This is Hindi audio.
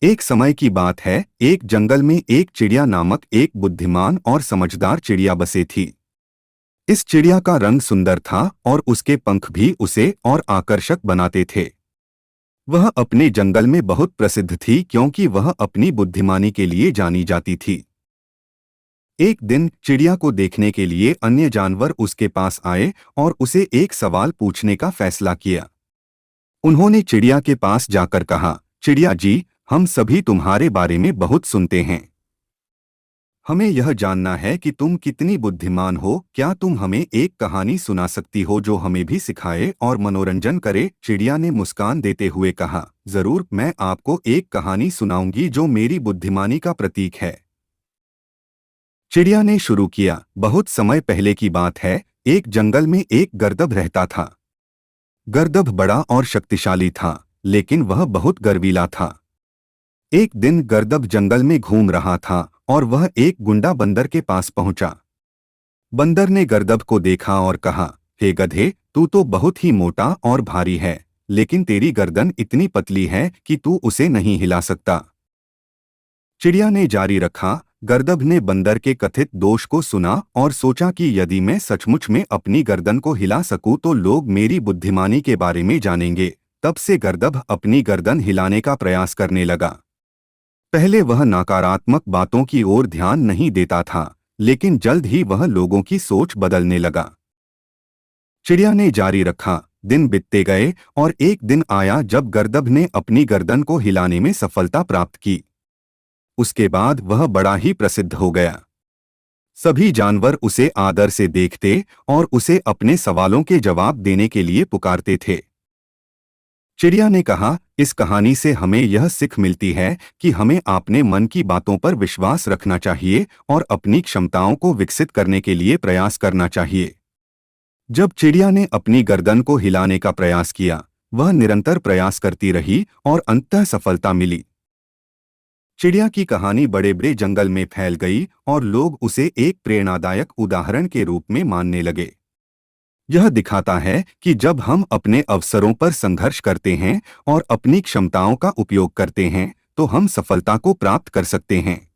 एक समय की बात है, एक जंगल में एक चिड़िया नामक एक बुद्धिमान और समझदार चिड़िया बसे थी। इस चिड़िया का रंग सुंदर था और उसके पंख भी उसे और आकर्षक बनाते थे। वह अपने जंगल में बहुत प्रसिद्ध थी क्योंकि वह अपनी बुद्धिमानी के लिए जानी जाती थी। एक दिन चिड़िया को देखने के लिए अन्य जानवर उसके पास आए और उसे एक सवाल पूछने का फैसला किया। उन्होंने चिड़िया के पास जाकर कहा, चिड़िया जी, हम सभी तुम्हारे बारे में बहुत सुनते हैं। हमें यह जानना है कि तुम कितनी बुद्धिमान हो। क्या तुम हमें एक कहानी सुना सकती हो जो हमें भी सिखाए और मनोरंजन करे? चिड़िया ने मुस्कान देते हुए कहा, जरूर, मैं आपको एक कहानी सुनाऊंगी जो मेरी बुद्धिमानी का प्रतीक है। चिड़िया ने शुरू किया, बहुत समय पहले की बात है, एक जंगल में एक गरदभ रहता था। गरदभ बड़ा और शक्तिशाली था, लेकिन वह बहुत गर्वीला था। एक दिन गरदभ जंगल में घूम रहा था और वह एक गुंडा बंदर के पास पहुंचा। बंदर ने गरदभ को देखा और कहा, हे गधे, तू तो बहुत ही मोटा और भारी है, लेकिन तेरी गर्दन इतनी पतली है कि तू उसे नहीं हिला सकता। चिड़िया ने जारी रखा, गरदभ ने बंदर के कथित दोष को सुना और सोचा कि यदि मैं सचमुच में अपनी गर्दन को हिला सकूं तो लोग मेरी बुद्धिमानी के बारे में जानेंगे। तब से गरदभ अपनी गर्दन हिलाने का प्रयास करने लगा। पहले वह नकारात्मक बातों की ओर ध्यान नहीं देता था, लेकिन जल्द ही वह लोगों की सोच बदलने लगा। चिड़िया ने जारी रखा, दिन बीतते गए और एक दिन आया जब गरदभ ने अपनी गर्दन को हिलाने में सफलता प्राप्त की। उसके बाद वह बड़ा ही प्रसिद्ध हो गया। सभी जानवर उसे आदर से देखते और उसे अपने सवालों के जवाब देने के लिए पुकारते थे। चिड़िया ने कहा, इस कहानी से हमें यह सीख मिलती है कि हमें अपने मन की बातों पर विश्वास रखना चाहिए और अपनी क्षमताओं को विकसित करने के लिए प्रयास करना चाहिए। जब चिड़िया ने अपनी गर्दन को हिलाने का प्रयास किया, वह निरंतर प्रयास करती रही और अंततः सफलता मिली। चिड़िया की कहानी बड़े बड़े जंगल में फैल गई और लोग उसे एक प्रेरणादायक उदाहरण के रूप में मानने लगे। यह दिखाता है कि जब हम अपने अवसरों पर संघर्ष करते हैं और अपनी क्षमताओं का उपयोग करते हैं, तो हम सफलता को प्राप्त कर सकते हैं।